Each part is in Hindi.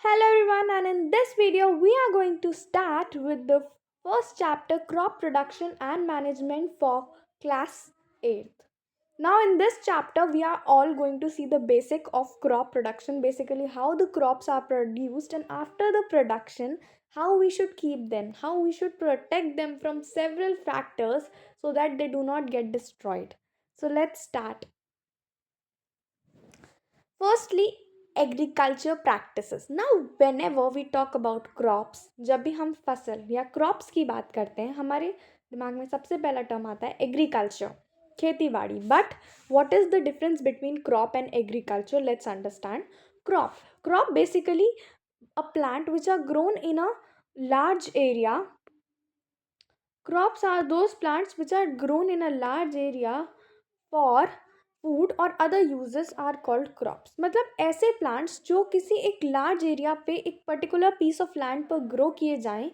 Hello everyone, and in this video we are going to start with the first chapter, crop production and management for class 8th. Now in this chapter we are all going to see the basic of crop production, basically how the crops are produced, and after the production how we should keep them, how we should protect them from several factors so that they do not get destroyed. So let's start. Firstly, agriculture practices. Now whenever we talk about crops, जब भी हम फसल या क्रॉप्स की बात करते हैं हमारे दिमाग में सबसे पहला टर्म आता है एग्रीकल्चर, खेती बाड़ी. But what is the difference between crop and agriculture? Let's understand. Crop basically a plant which are grown in a large area. Crops are those plants which are grown in a large area for food और other uses are called crops. मतलब ऐसे प्लांट्स जो किसी एक लार्ज एरिया पे एक पर्टिकुलर पीस ऑफ लैंड पर ग्रो किए जाएं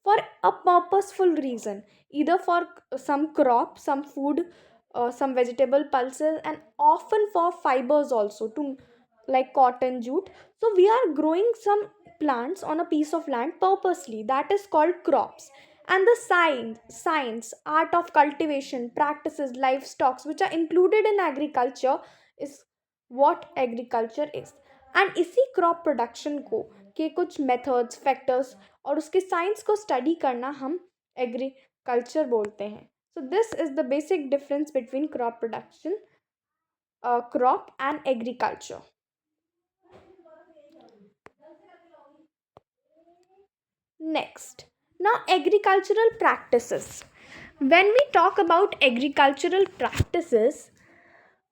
for a purposeful reason, either for some crop, some food, some vegetable pulses, and often for fibers also, to like cotton, jute. So we are growing some plants on a piece of land purposely, that is called crops. And the science, art of cultivation, practices, livestock which are included in agriculture is what agriculture is. And इसी क्रॉप प्रोडक्शन को के कुछ मेथड्स, फैक्टर्स और उसके साइंस को स्टडी करना हम एग्रीकल्चर बोलते हैं. So this is the basic difference between crop production, crop and agriculture. Next, now agricultural practices. When we talk about agricultural practices,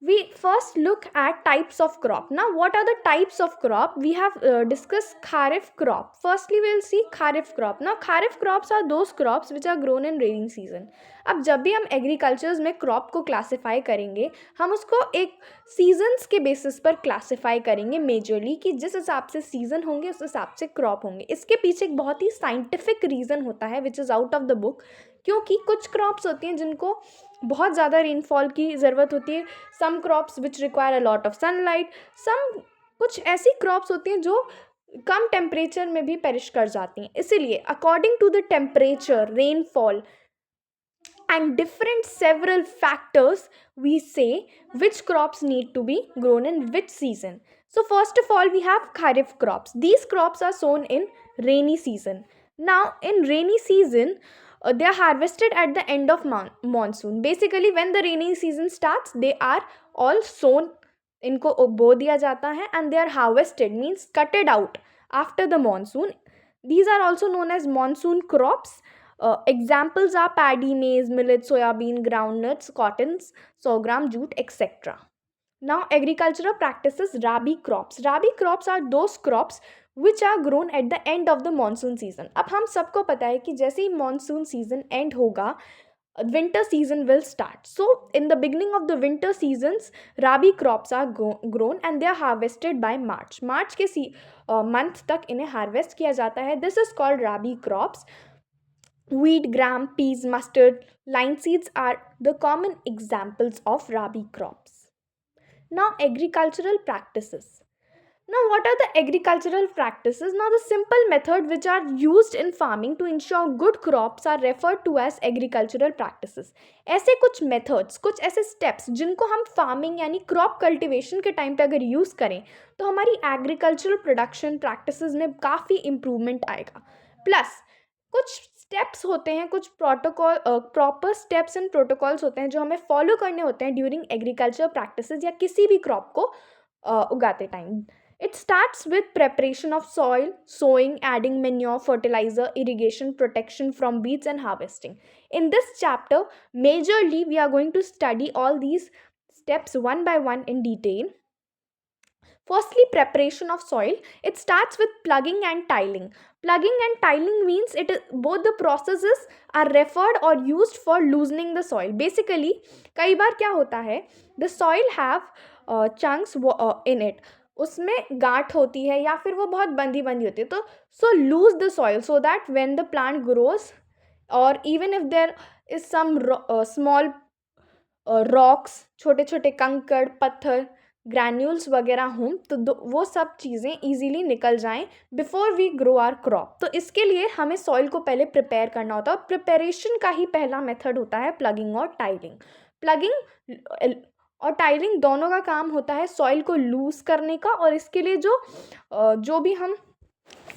we first look at types of crop. Now, what are the types of crop? We have discussed kharif crop. Firstly, we'll see kharif crop. Now, kharif crops are those crops which are grown in rainy season. अब जब भी हम एग्रीकल्चर्स में क्रॉप को क्लासिफाई करेंगे, हम उसको एक सीजन्स के बेसिस पर क्लासिफाई करेंगे मेजरली, कि जिस हिसाब से सीजन होंगे उस हिसाब से क्रॉप होंगे. इसके पीछे एक बहुत ही साइंटिफिक रीज़न होता है which is out of the book, क्योंकि कुछ क्रॉप्स होती हैं जिनको बहुत ज़्यादा रेनफॉल की ज़रूरत होती है. Some crops which require a lot of sunlight, some कुछ ऐसी क्रॉप्स होती हैं जो कम टेम्परेचर में भी पेरिश कर जाती हैं. इसीलिए according to the temperature, rainfall and different several factors, we say which crops need to be grown in which season. So first of all we have kharif crops. These crops are sown in rainy season. Now in rainy season, they are harvested at the end of monsoon. Basically when the rainy season starts, they are all sown, इनको बो दिया जाता है, and they are harvested means cutted out after the monsoon. These are also known as monsoon crops. Examples are paddy, maize, millet, soybean, groundnuts, cottons, sorghum, jute, etc. Now agricultural practices, rabi crops. Rabi crops are those crops which are grown at the end of the monsoon season. अब हम सबको पता है कि जैसे ही monsoon season end होगा, winter season will start. So in the beginning of the winter seasons, rabi crops are grown and they are harvested by March के month तक इन्हें harvest किया जाता है. This is called rabi crops. Wheat, gram, peas, mustard, linseeds are the common examples of rabi crops. Now agricultural practices. Now what are the agricultural practices? Now the simple method which are used in farming to ensure good crops are referred to as agricultural practices. ऐसे कुछ methods, कुछ ऐसे steps जिनको हम farming यानी crop cultivation के time पे अगर use करें तो हमारी agricultural production practices में काफ़ी improvement आएगा. Plus कुछ स्टेप्स होते हैं, कुछ protocol, proper steps and protocols होते हैं जो हमें फॉलो करने होते हैं ड्यूरिंग एग्रीकल्चर प्रैक्टिसेस या किसी भी क्रॉप को उगाते time. It starts with preparation of soil, sowing, adding manure, fertilizer, irrigation, protection from weeds, and harvesting. In this chapter, majorly we are going to study all these steps one by one in detail. Firstly, preparation of soil. It starts with plugging and tiling. Plugging and tiling means both the processes are referred or used for loosening the soil. Basically, कई बार क्या होता है, the soil have chunks in it. उसमें गांठ होती है या फिर वो बहुत बंदी होती है, तो so lose the soil so that when the plant grows, or even if there is some small rocks, छोटे छोटे कंकड़, पत्थर, ग्रैन्यूल्स वगैरह हों, तो वो सब चीज़ें ईजीली निकल जाएं before we grow our crop. तो इसके लिए हमें सॉइल को पहले प्रिपेयर करना होता है, और प्रिपरेशन का ही पहला मेथड होता है प्लगिंग और टाइलिंग। प्लगिंग और टाइलिंग दोनों का काम होता है सॉइल को लूज करने का, और इसके लिए जो भी हम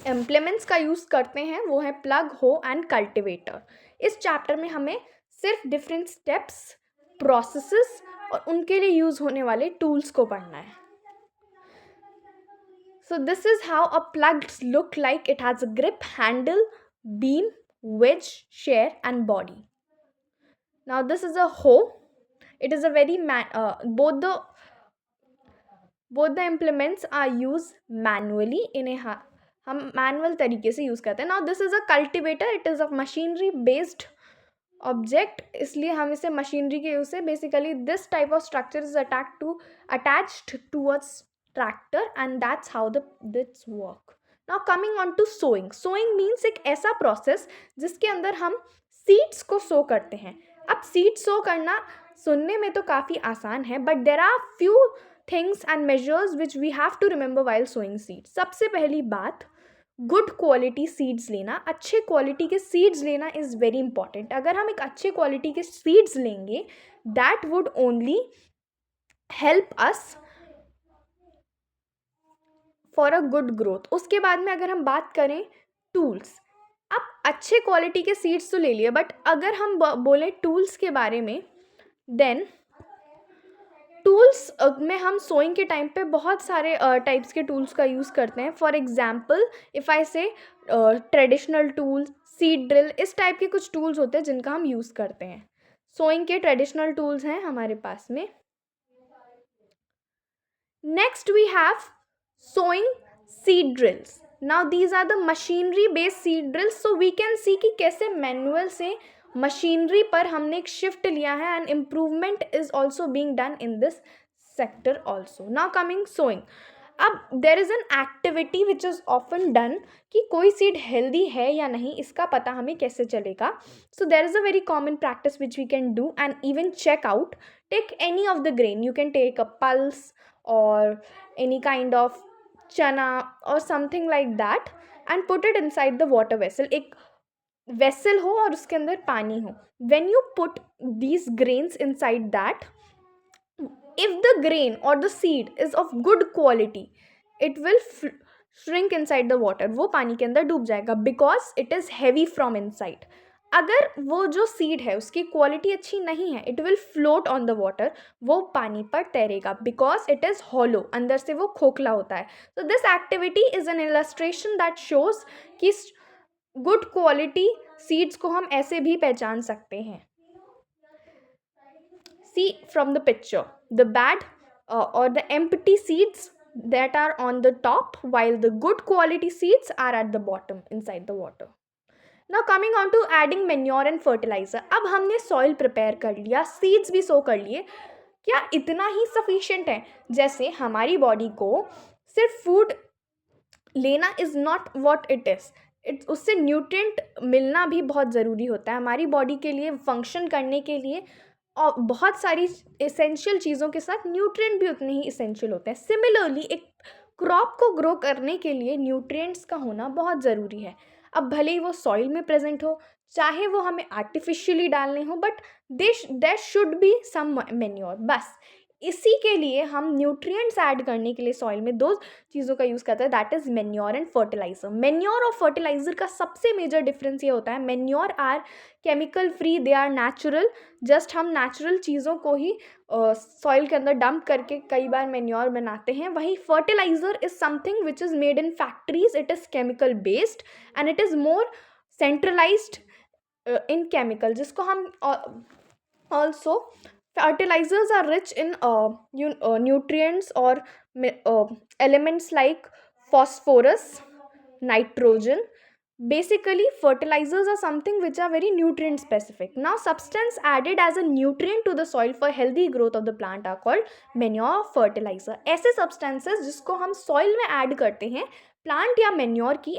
इम्प्लीमेंट्स का यूज़ करते हैं वो है प्लग, हो एंड कल्टिवेटर। इस चैप्टर में हमें सिर्फ डिफरेंट स्टेप्स, प्रोसेसेस और उनके लिए यूज़ होने वाले टूल्स को पढ़ना है। So this is how a plug look like. It has a grip, handle, beam, wedge, share and body. Now this is a hoe. It is a very both the implements are used manually. इन्हें हम मैनुअल तरीके से यूज़ करते हैं. Now this is a cultivator. It is a machinery based object, इसलिए हम इसे मशीनरी के यूज से, basically this type of structure is attached towards tractor and that's how this work. Now coming on to sowing. Sowing means एक ऐसा प्रोसेस जिसके अंदर हम सीड्स को सो करते हैं. अब सीड सो करना सुनने में तो काफ़ी आसान है, but there are few things and measures which we have to remember while sowing seeds. सबसे पहली बात, गुड क्वालिटी सीड्स लेना. अच्छे क्वालिटी के सीड्स लेना इज़ वेरी इंपॉर्टेंट. अगर हम एक अच्छे क्वालिटी के सीड्स लेंगे, that would only help us for a good growth. उसके बाद में अगर हम बात करें टूल्स, अब अच्छे क्वालिटी के सीड्स तो ले लिए, बट अगर हम बोलें टूल्स के बारे में, देन टूल्स में हम सोइंग के टाइम पे बहुत सारे टाइप्स के टूल्स का यूज़ करते हैं. फॉर एग्जाम्पल इफ़ आई से ट्रेडिशनल टूल्स, सीड ड्रिल, इस टाइप के कुछ टूल्स होते हैं जिनका हम यूज़ करते हैं. सोइंग के ट्रेडिशनल टूल्स हैं हमारे पास में. Next we have sowing seed drills. Now these are the machinery based seed drills. So we can see कि कैसे मैनुअल से मशीनरी पर हमने एक शिफ्ट लिया है, and improvement is also being done in this sector also. Now coming sowing. अब there is an activity which is often done कि कोई सीड हेल्दी है या नहीं, इसका पता हमें कैसे चलेगा. So there is a very common practice which we can do and even check out. Take any of the grain, you can take a pulse और एनी काइंड ऑफ चना और something like that, and put it inside the water vessel. एक वेसल हो और उसके अंदर पानी हो. When you put these grains inside that, if the grain or the seed is of good quality, it will shrink inside the water. वो पानी के अंदर डूब जाएगा because it is heavy from inside. अगर वो जो सीड है उसकी क्वालिटी अच्छी नहीं है, it will float on the water. वो पानी पर तैरेगा because it is hollow. अंदर से वो खोखला होता है. So this activity is an illustration that shows कि good quality seeds को हम ऐसे भी पहचान सकते हैं. See from the picture, the bad or the empty seeds that are on the top, while the good quality seeds are at the bottom inside the water. Now coming on to adding manure and fertilizer. अब हमने soil prepare कर लिया, seeds भी sow कर लिए. क्या इतना ही sufficient है? जैसे हमारी body को सिर्फ food लेना is not what it is. उससे न्यूट्रिएंट मिलना भी बहुत ज़रूरी होता है हमारी बॉडी के लिए फंक्शन करने के लिए, और बहुत सारी एसेंशियल चीज़ों के साथ न्यूट्रिएंट भी उतने ही एसेंशियल होते हैं. सिमिलरली एक क्रॉप को ग्रो करने के लिए न्यूट्रिएंट्स का होना बहुत ज़रूरी है. अब भले ही वो सॉइल में प्रेजेंट हो, चाहे वो हमें आर्टिफिशियली डालने हो, but there should be some manure. बस इसी के लिए हम न्यूट्रिएंट्स ऐड करने के लिए सॉइल में दो चीज़ों का यूज़ करते हैं, that is manure and fertilizer. Manure और फर्टिलाइज़र का सबसे मेजर डिफरेंस ये होता है, manure are chemical free, they are natural. Just हम नेचुरल चीज़ों को ही सॉइल के अंदर डंप करके कई बार मैन्योर बनाते हैं. वहीं fertiliser is something which is made in factories. It is chemical based and it is more centralised in chemical, जिसको हम also fertilizers are rich in nutrients or elements like phosphorus, nitrogen. Basically fertilizers are something which are very nutrient specific. Now substance added as a nutrient to the soil for healthy growth of the plant are called manure fertilizer. ऐसे substances जिसको हम soil में add करते हैं प्लांट या मेन्योर की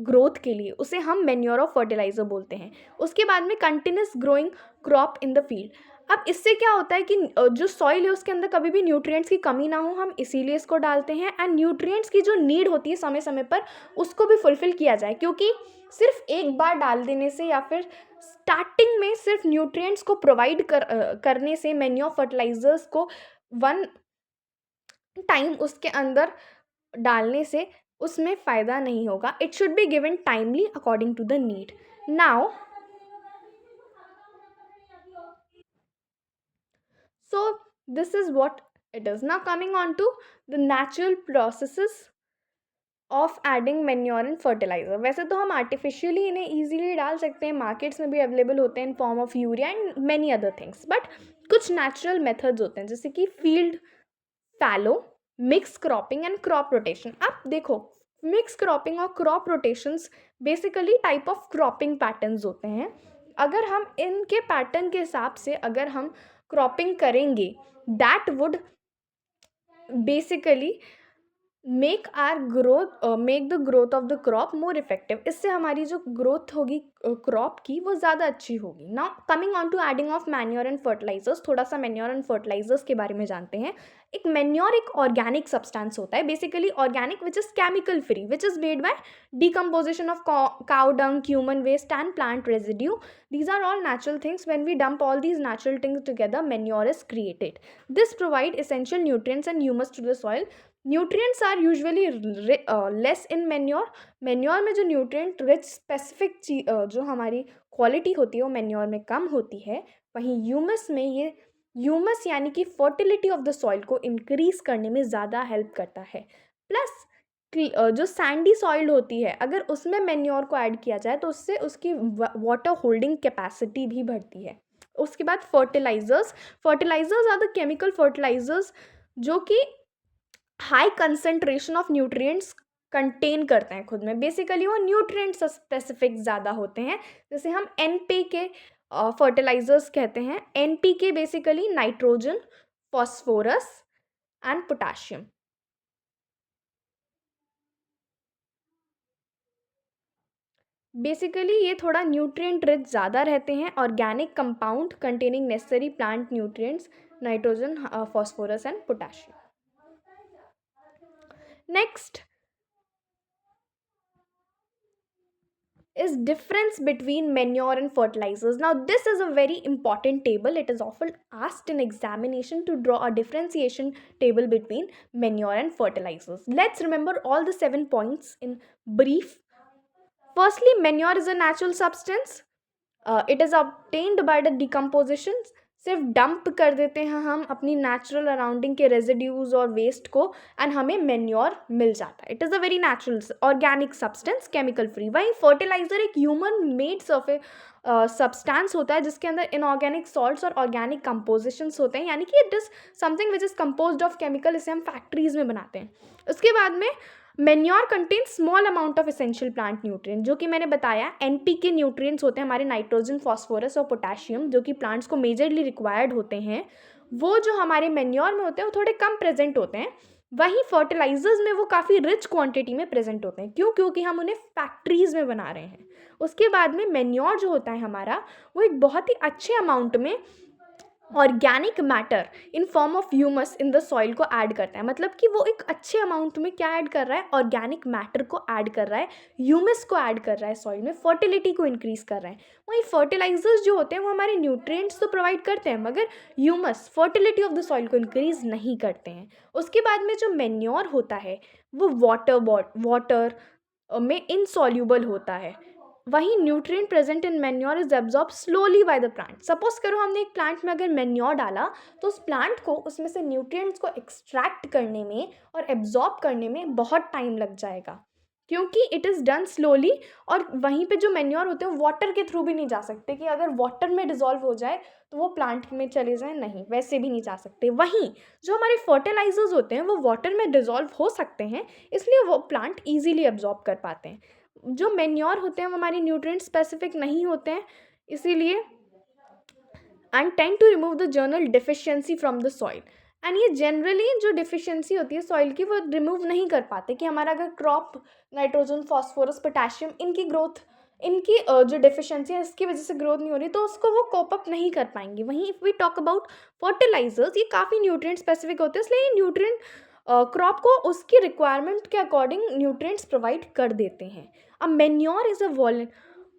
ग्रोथ के लिए, उसे हम मेन्योर ऑफ फर्टिलाइजर बोलते हैं। उसके बाद में continuous growing crop in the field. अब इससे क्या होता है कि जो सॉइल है उसके अंदर कभी भी न्यूट्रिएंट्स की कमी ना हो, हम इसीलिए इसको डालते हैं। एंड न्यूट्रिएंट्स की जो नीड होती है समय समय पर, उसको भी फुलफिल किया जाए, क्योंकि सिर्फ एक बार डाल देने से या फिर स्टार्टिंग में सिर्फ न्यूट्रिएंट्स को प्रोवाइड करने से, मेन्योर फर्टिलाइजर्स को वन टाइम उसके अंदर डालने से उसमें फ़ायदा नहीं होगा। It should be given timely according to the need. Now so this is what it is. Now coming on to the natural processes of adding manure and fertiliser. वैसे तो हम आर्टिफिशियली इन्हें ईजिली डाल सकते हैं, मार्केट्स में भी अवेलेबल होते हैं in form of urea and many other things, but कुछ नेचुरल मेथड्स होते हैं जैसे कि field fallow, mix cropping and crop rotation. अब देखो, मिक्स क्रॉपिंग और crop rotations basically type of cropping patterns होते हैं। अगर हम इनके पैटर्न के हिसाब से अगर हम क्रॉपिंग करेंगे, that would basically make the growth of the crop more effective. इससे हमारी जो ग्रोथ होगी क्रॉप की, वो ज़्यादा अच्छी होगी। Now coming on to adding of manure and fertilizers, थोड़ा सा मैन्योर एंड फर्टिलाइजर्स के बारे में जानते हैं। एक मैन्योर एक ऑर्गेनिक सब्सटेंस होता है, basically organic which is chemical free, which is made by decomposition of cow dung, human waste and plant residue. These are all natural things. When we dump all these natural things together, manure is created. This provide essential nutrients and humus to the soil. Nutrients are usually less in manure. Manure में जो न्यूट्रिएंट रिच स्पेसिफिक जो हमारी क्वालिटी होती है वो मैन्योर में कम होती है। वहीं ह्यूमस में ये ह्यूमस यानी कि फर्टिलिटी ऑफ द सॉइल को इंक्रीज करने में ज़्यादा हेल्प करता है। प्लस जो सैंडी सॉइल होती है, अगर उसमें मैन्योर को ऐड किया जाए तो उससे उसकी वाटर होल्डिंग कैपेसिटी भी बढ़ती है। उसके बाद fertilizers are the chemical fertilizers जो कि high concentration of nutrients contain करते हैं खुद में। बेसिकली वो न्यूट्रिएंट्स स्पेसिफिक ज़्यादा होते हैं, जैसे हम एनपीके फर्टिलाइजर्स कहते हैं। NPK basically nitrogen, phosphorus and potassium. Basically ये थोड़ा न्यूट्रिएंट रिच ज़्यादा रहते हैं। Organic compound containing necessary plant nutrients, nitrogen, phosphorus and potassium. Next is difference between manure and fertilizers. Now this is a very important table. It is often asked in examination to draw a differentiation table between manure and fertilizers. Let's remember all the 7 points in brief. Firstly, manure is a natural substance. It is obtained by the decomposition. सिर्फ डंप कर देते हैं हम अपनी नेचुरल अराउंडिंग के रेजिड्यूज और वेस्ट को, एंड हमें मैन्योर मिल जाता है। It is a very natural organic substance, chemical free. वहीं फर्टिलाइजर एक ह्यूमन मेड सब्सटेंस होता है जिसके अंदर इनऑर्गेनिक सॉल्ट्स और ऑर्गेनिक कंपोजिशंस होते हैं, यानी कि it is something which is composed of chemical. इसे हम फैक्ट्रीज में बनाते हैं। उसके बाद में manure contain small amount of essential plant nutrient, जो कि मैंने बताया एनपीके न्यूट्रिएंट्स होते हैं हमारे, नाइट्रोजन, फॉस्फोरस और पोटाशियम, जो कि प्लांट्स को मेजरली रिक्वायर्ड होते हैं। वो जो हमारे मैन्योर में होते हैं वो थोड़े कम प्रेजेंट होते हैं। वहीं फर्टिलाइजर्स में वो काफ़ी रिच क्वांटिटी में प्रेजेंट होते हैं। क्यों? क्योंकि हम उन्हें फैक्ट्रीज में बना रहे हैं। उसके बाद में मैन्योर जो होता है हमारा, वो एक बहुत ही अच्छे अमाउंट में organic matter in form of humus in the soil को ऐड करता है। मतलब कि वो एक अच्छे अमाउंट में क्या ऐड कर रहा है, ऑर्गेनिक मैटर को ऐड कर रहा है, ह्यूमस को ऐड कर रहा है सॉइल में, फर्टिलिटी को इंक्रीज कर रहा है। वहीं फर्टिलाइजर्स जो होते हैं वो हमारे न्यूट्रिएंट्स तो प्रोवाइड करते हैं, मगर humus, fertility of the soil को इंक्रीज नहीं करते हैं। उसके बाद में जो मैन्योर होता है वो वाटर में इनसॉल्यूबल होता है। वहीं nutrient present in manure is absorb slowly by the plant. Suppose करो हमने एक प्लांट में अगर मैन्योर डाला तो उस प्लांट को उसमें से न्यूट्रिएंट्स को एक्सट्रैक्ट करने में और एब्जॉर्ब करने में बहुत टाइम लग जाएगा, क्योंकि इट इज़ डन स्लोली। और वहीं पे जो मैन्योर होते हैं वाटर के थ्रू भी नहीं जा सकते कि अगर वाटर में डिजॉल्व हो जाए तो वो प्लांट में चले जाएं, नहीं, वैसे भी नहीं जा सकते। वहीं जो हमारे फर्टिलाइजर्स होते हैं वो वाटर में डिजॉल्व हो सकते हैं, इसलिए वो प्लांट ईजिली एब्जॉर्ब कर पाते हैं। जो मैन्योर होते हैं वो हमारी न्यूट्रिएंट स्पेसिफिक नहीं होते हैं, इसीलिए and tend to remove the general deficiency from the soil. And ये जनरली जो डिफिशियंसी होती है सॉइल की वो रिमूव नहीं कर पाते, कि हमारा अगर क्रॉप नाइट्रोजन फॉस्फोरस पोटेशियम इनकी ग्रोथ, इनकी जो डिफिशियंसी है इसकी वजह से ग्रोथ नहीं हो रही, तो उसको वो कोप अप नहीं कर पाएंगे। वहीं if we talk about fertilizers, ये काफ़ी न्यूट्रिएंट स्पेसिफिक होते हैं, इसलिए ये न्यूट्रिएंट क्रॉप को उसकी रिक्वायरमेंट के अकॉर्डिंग न्यूट्रिएंट्स प्रोवाइड कर देते हैं। A manure is a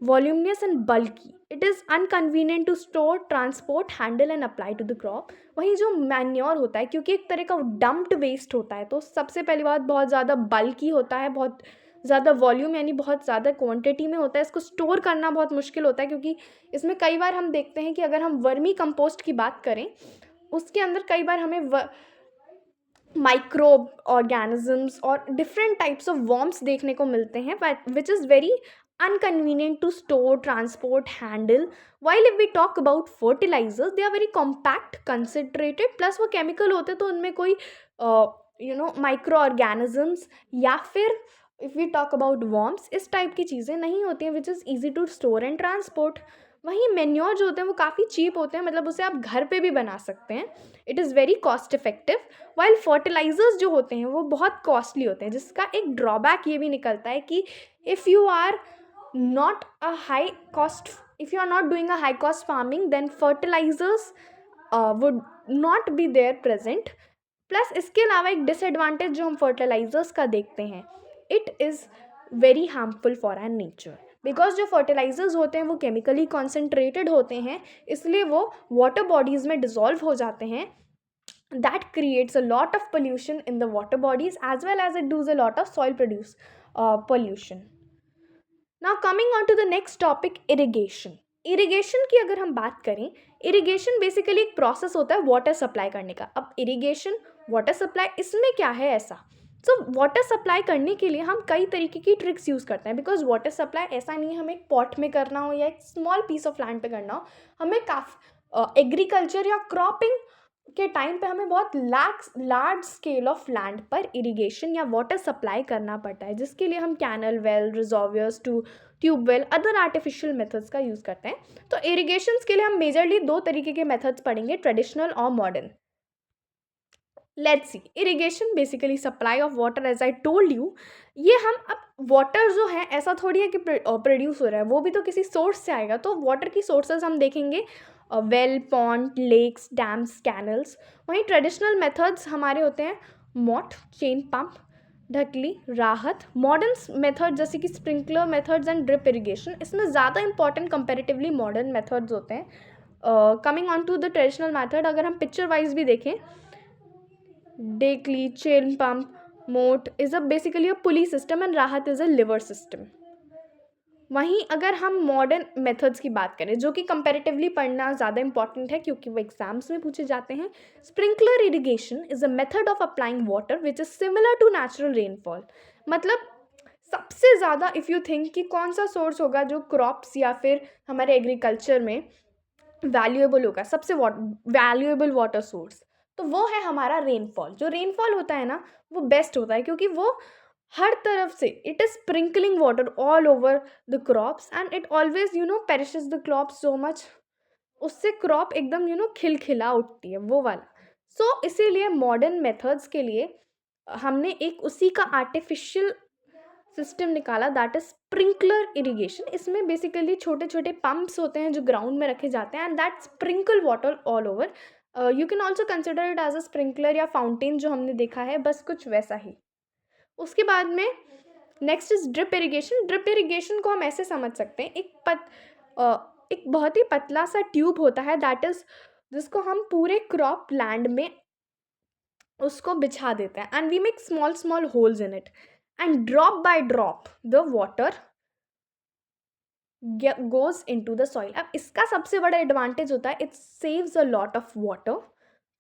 voluminous and bulky. It is inconvenient to store, transport, handle and apply to the crop. वहीं जो मैन्योर होता है, क्योंकि एक तरह का डम्प्ड वेस्ट होता है, तो सबसे पहली बात बहुत ज़्यादा बल्की होता है, बहुत ज़्यादा वॉल्यूम यानी बहुत ज़्यादा क्वांटिटी में होता है, इसको स्टोर करना बहुत मुश्किल होता है, क्योंकि इसमें कई बार हम देखते हैं कि अगर हम वर्मी कंपोस्ट की बात करें, उसके अंदर कई बार हमें माइक्रोब ऑर्गेनिजम्स और डिफरेंट टाइप्स ऑफ वॉर्म्स देखने को मिलते हैं, which is very inconvenient to store, transport, handle. While if we talk about fertilizers, they are very compact, concentrated, plus वो chemical होते तो उनमें कोई माइक्रो ऑर्गेनिजम्स या फिर if we talk about worms इस टाइप की चीज़ें नहीं होती हैं, which is easy to store and transport. वहीं मेन्योर जो होते हैं वो काफ़ी चीप होते हैं, मतलब उसे आप घर पे भी बना सकते हैं, it is very cost effective. While fertilizers जो होते हैं वो बहुत कॉस्टली होते हैं, जिसका एक ड्रॉबैक ये भी निकलता है कि if you are not a high cost, if you are not doing a high cost farming, then fertilizers would not be there present. Plus इसके अलावा एक डिसएडवांटेज जो हम फर्टिलाइजर्स का देखते हैं, it is very harmful for our nature, because जो फर्टिलाइजर्स होते हैं वो केमिकली कॉन्सेंट्रेटेड होते हैं, इसलिए वो वाटर बॉडीज़ में डिजॉल्व हो जाते हैं, that creates a lot of pollution in the water bodies as well as it does a lot of soil produce pollution. Now coming on to the next topic, irrigation. Irrigation की अगर हम बात करें, इरिगेशन बेसिकली एक प्रोसेस होता है वाटर सप्लाई करने का। अब इरिगेशन, वाटर सप्लाई, इसमें क्या है ऐसा? सो वाटर सप्लाई करने के लिए हम कई तरीके की ट्रिक्स यूज़ करते हैं, बिकॉज वाटर सप्लाई ऐसा नहीं है हमें एक पॉट में करना हो या एक स्मॉल पीस ऑफ लैंड पे करना हो, हमें काफ़ी एग्रीकल्चर या क्रॉपिंग के टाइम पे हमें बहुत लार्ज स्केल ऑफ लैंड पर इरिगेशन या वाटर सप्लाई करना पड़ता है, जिसके लिए हम canal, well, reservoirs to tubewell, other artificial methods का यूज़ करते हैं। तो इरिगेशन के लिए हम मेजरली दो तरीके के मेथड्स पढ़ेंगे, ट्रेडिशनल और modern. Let's see, irrigation basically supply of water, as I told you. ये हम अब वाटर जो है ऐसा थोड़ी है कि प्रोड्यूस हो रहा है, वो भी तो किसी सोर्स से आएगा। तो वाटर की सोर्सेज हम देखेंगे, well, pond, lakes, dams, canals. वहीं ट्रेडिशनल मेथड्स हमारे होते हैं मॉट, चेन पंप, ढकली, राहत। मॉडर्न मेथड जैसे कि sprinkler methods and drip irrigation, इसमें ज़्यादा इंपॉर्टेंट कंपेरेटिवली मॉडर्न मेथड्स होते हैं। Coming on to the traditional method, अगर हम पिक्चर वाइज भी देखें, डेकली, चेन पंप, मोट is basically a pulley system and राहत इज़ अ लिवर सिस्टम। वहीं अगर हम मॉडर्न मेथड्स की बात करें, जो कि कंपैरेटिवली पढ़ना ज़्यादा इंपॉर्टेंट है क्योंकि वो एग्जाम्स में पूछे जाते हैं, sprinkler irrigation is a method of applying water which is similar to natural rainfall. मतलब सबसे ज़्यादा इफ़ यू थिंक कि कौन सा सोर्स होगा जो क्रॉप्स या फिर हमारे एग्रीकल्चर में वैल्यूएबल होगा, सबसे वैल्यूएबल वाटर सोर्स, तो वो है हमारा रेनफॉल। जो रेनफॉल होता है ना वो बेस्ट होता है, क्योंकि वो हर तरफ से it is sprinkling water all over the crops and it always perishes the crop so much, उससे क्रॉप एकदम खिलखिला उठती है, वो वाला। सो इसीलिए मॉडर्न मेथड्स के लिए हमने एक उसी का आर्टिफिशियल सिस्टम निकाला, दैट इज स्प्रिंकलर इरिगेशन। इसमें बेसिकली छोटे छोटे पंप्स होते हैं जो ग्राउंड में रखे जाते हैं and that sprinkle water all over. You can also consider it as a sprinkler या फाउंटेन जो हमने देखा है, बस कुछ वैसा ही। उसके बाद में next is drip irrigation. Drip irrigation को हम ऐसे समझ सकते हैं, एक बहुत ही पतला सा ट्यूब होता है, दैट इज जिसको हम पूरे क्रॉप लैंड में उसको बिछा देते हैं and we make small small holes in it and drop by drop the water goes into the soil. अब इसका सबसे बड़ा एडवांटेज होता है, it saves a lot of water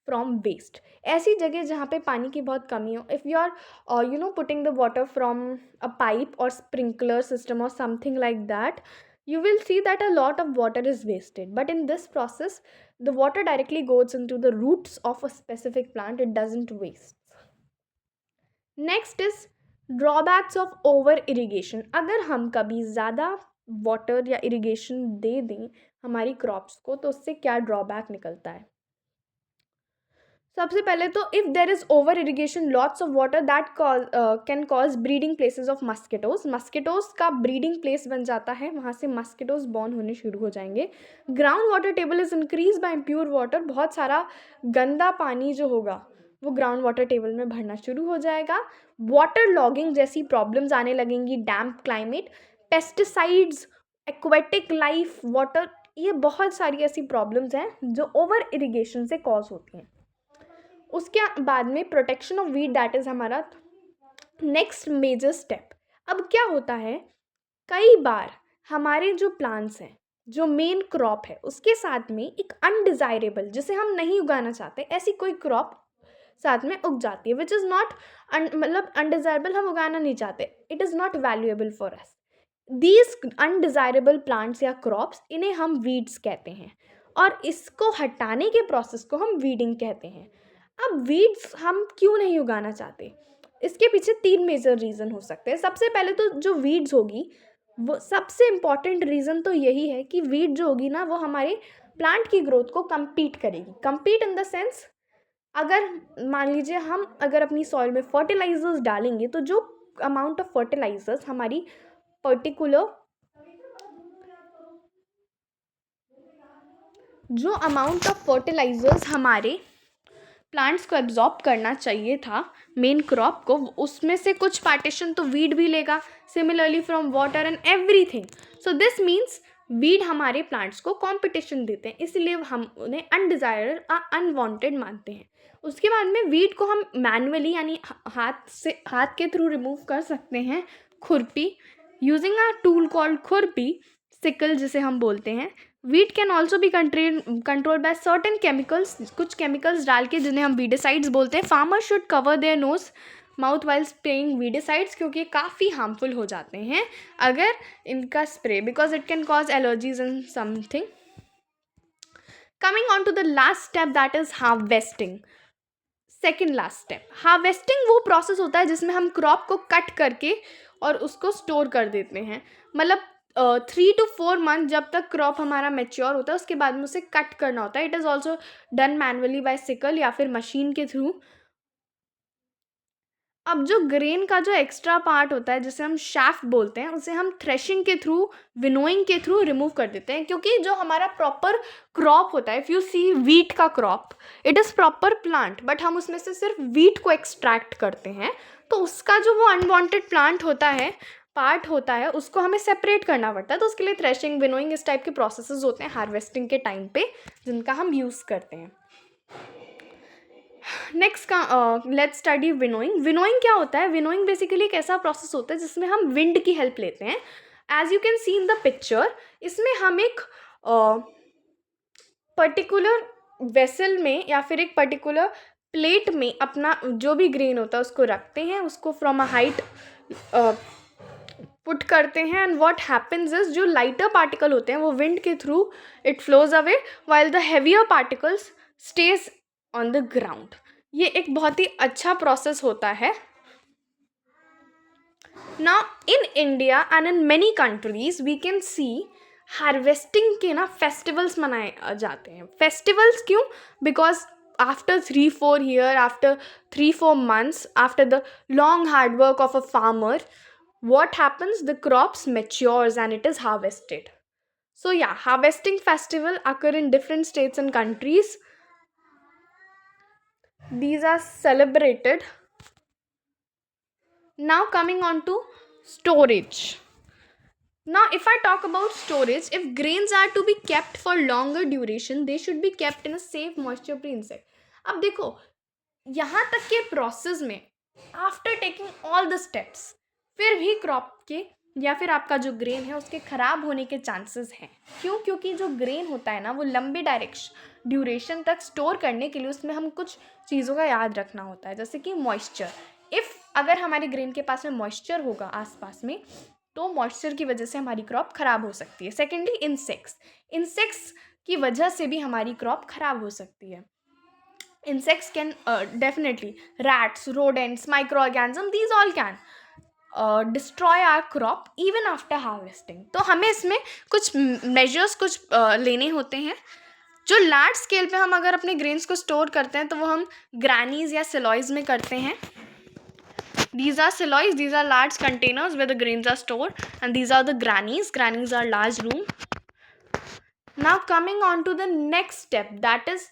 from waste. ऐसी जगह जहाँ पे पानी की बहुत कमी हो, if you are putting the water from a pipe और स्प्रिंकलर सिस्टम और something like that, you will see that a lot of water is wasted, but in this process the water directly goes into the roots of a specific plant, it doesn't waste. Next is drawbacks of over irrigation. अगर हम कभी ज़्यादा वाटर या इरिगेशन दे दें हमारी क्रॉप्स को, तो उससे क्या ड्रॉबैक निकलता है? सबसे पहले तो if there is over irrigation lots of water that can cause breeding places of mosquitoes. Mosquitoes का ब्रीडिंग प्लेस बन जाता है, वहाँ से मस्किटोज बॉर्न होने शुरू हो जाएंगे। Ground water table is increase by impure water. बहुत सारा गंदा पानी जो होगा वो ग्राउंड वाटर टेबल में भरना शुरू हो जाएगा। वाटर लॉगिंग जैसी प्रॉब्लम्स आने लगेंगी, damp climate, pesticides, aquatic life, water, ये बहुत सारी ऐसी प्रॉब्लम्स हैं जो ओवर इरिगेशन से कॉज होती हैं। उसके बाद में protection of weed, that is हमारा नेक्स्ट मेजर स्टेप। अब क्या होता है, कई बार हमारे जो प्लांट्स हैं, जो मेन क्रॉप है, उसके साथ में एक अनडिज़ायरेबल, जिसे हम नहीं उगाना चाहते, ऐसी कोई क्रॉप साथ में उग जाती है, विच इज़ नॉट मतलब अनडिज़ायरेबल, हम उगाना नहीं चाहते, it is not valuable for us. These undesirable plants या क्रॉप्स, इन्हें हम वीड्स कहते हैं, और इसको हटाने के प्रोसेस को हम वीडिंग कहते हैं। अब वीड्स हम क्यों नहीं उगाना चाहते, इसके पीछे 3 मेजर रीज़न हो सकते हैं। सबसे पहले तो जो वीड्स होगी, वो सबसे इम्पॉर्टेंट रीज़न तो यही है कि वीड जो होगी ना, वो हमारे प्लांट की ग्रोथ को कम्पीट करेगी। कम्पीट इन द सेंस, अगर मान लीजिए हम अगर अपनी सॉइल में फर्टिलाइजर्स डालेंगे, तो जो अमाउंट ऑफ फर्टिलाइजर्स हमारी पर्टिकुलर जो अमाउंट ऑफ फर्टिलाइजर्स हमारे प्लांट्स को एब्जॉर्ब करना चाहिए था मेन क्रॉप को, उसमें से कुछ पार्टीशन तो वीड भी लेगा, similarly from water and everything. So this means weed हमारे प्लांट्स को कंपटीशन देते हैं, इसलिए हम उन्हें अनडिजायर्ड अनवांटेड मानते हैं। उसके बाद में वीड को हम मैनुअली यानी हाथ के थ्रू रिमूव कर सकते हैं, खुरपी, using a tool called khurpi, sickle जिसे हम बोलते हैं। Weed can also be control by certain chemicals, कुछ केमिकल्स डाल के, जिन्हें हम वीडिसाइड्स बोलते हैं। Farmer should cover their nose mouth while spraying weedicides, क्योंकि ये काफ़ी हार्मफुल हो जाते हैं अगर इनका spray, because it can cause allergies and something. Coming on to the last step, that is harvesting. Second last step, harvesting वो प्रोसेस होता है जिसमें हम क्रॉप को कट करके और उसको स्टोर कर देते हैं। मतलब 3 to 4 मंथ जब तक क्रॉप हमारा मेच्योर होता है, उसके बाद में उसे कट करना होता है। It is also done manually by sickle या फिर मशीन के थ्रू। अब जो ग्रेन का जो एक्स्ट्रा पार्ट होता है, जिसे हम शाफ्ट बोलते हैं, उसे हम थ्रेशिंग के थ्रू, विनोइंग के थ्रू रिमूव कर देते हैं, क्योंकि जो हमारा प्रॉपर क्रॉप होता है, इफ़ यू सी वीट का crop, it is proper plant, but हम उसमें से सिर्फ वीट को एक्सट्रैक्ट करते हैं, तो उसका जो वो अनवांटेड प्लांट होता है, पार्ट होता है, उसको हमें सेपरेट करना पड़ता है। तो उसके लिए थ्रेशिंग, विनोइंग, इस टाइप के प्रोसेसेस होते हैं हार्वेस्टिंग के टाइम पे, जिनका हम यूज़ करते हैं। नेक्स्ट का लेट्स स्टडी विनोइंग। विनोइंग क्या होता है? विनोइंग बेसिकली एक ऐसा प्रोसेस होता है जिसमें हम विंड की हेल्प लेते हैं। As you can see in the picture, इसमें हम एक पर्टिकुलर वेसल में या फिर एक पर्टिकुलर प्लेट में अपना जो भी ग्रेन होता है उसको रखते हैं, उसको फ्रॉम अ हाइट पुट करते हैं, एंड व्हाट हैपेंस इज, जो लाइटर पार्टिकल होते हैं वो विंड के through it flows away, while the heavier particles stays on the ground. ये एक बहुत ही अच्छा प्रोसेस होता है। Now in India and in many countries we can see harvesting के ना फेस्टिवल्स मनाए जाते हैं। फेस्टिवल्स क्यों? Because after 3-4 years, after 3-4 months, after the long hard work of a farmer, what happens? The crops matures and it is harvested. So yeah, harvesting festival occur in different states and countries. These are celebrated. Now coming on to storage. Now if I talk about storage, if grains are to be kept for longer duration, they should be kept in a safe moisture free insect. अब देखो, यहाँ तक के प्रोसेस में after taking all the steps, फिर भी क्रॉप के या फिर आपका जो ग्रेन है उसके ख़राब होने के चांसेस हैं। क्यों? क्योंकि जो ग्रेन होता है ना, वो लंबे ड्यूरेशन तक स्टोर करने के लिए उसमें हम कुछ चीज़ों का याद रखना होता है, जैसे कि मॉइस्चर। अगर हमारे ग्रेन के पास में मॉइस्चर होगा आसपास में, तो मॉइस्चर की वजह से हमारी क्रॉप ख़राब हो सकती है। सेकेंडली, इंसेक्ट्स की वजह से भी हमारी क्रॉप ख़राब हो सकती है। Insects can definitely, rats, rodents, microorganisms, these all can destroy our crop even after harvesting. तो हमें इसमें कुछ measures लेने होते हैं जो लार्ज स्केल पे हम अगर अपने ग्रेन्स को स्टोर करते हैं तो वो हम ग्रैनीज या सिलॉइज में करते हैं. These are silos, these are large containers where the grains are stored, and these are the grannies. Grannies are large room. Now coming on to the next step, that is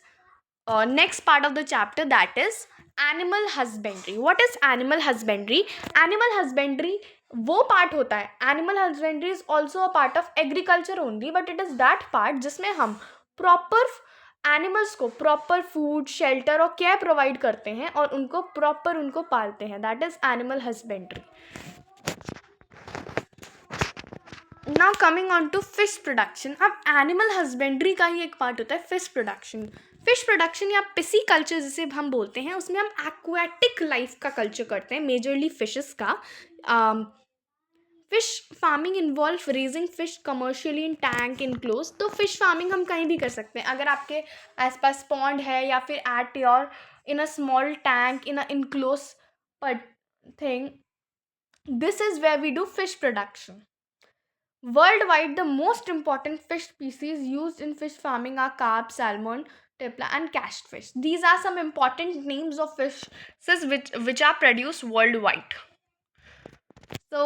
next part of the chapter, that is animal husbandry. What is animal husbandry? Animal husbandry वो पार्ट होता है. Animal husbandry is also a part of agriculture only, but it is that part जिसमें हम प्रॉपर एनिमल्स को प्रॉपर फूड, शेल्टर और केयर प्रोवाइड करते हैं और उनको प्रॉपर उनको पालते हैं. That is animal husbandry. Now coming on to fish production. अब एनिमल हस्बेंड्री का ही एक पार्ट होता है फिश प्रोडक्शन. फिश प्रोडक्शन या पिसी कल्चर जिसे हम बोलते हैं, उसमें हम एक्वाटिक लाइफ का कल्चर करते हैं, मेजरली फिशेस का. Fish farming involve raising fish commercially in tank enclose. तो फिश फार्मिंग हम कहीं भी कर सकते हैं. अगर आपके आसपास पॉन्ड है या फिर at your in a small tank in a enclose thing, this is where we do fish production. Worldwide, the most important fish species used in fish farming are carp, salmon, tilapia, and catfish. These are some important names of fishes which are produced worldwide. So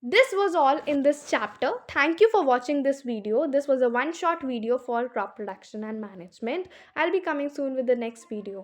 this was all in this chapter. Thank you for watching this video. This was a one-shot video for crop production and management. I'll be coming soon with the next video.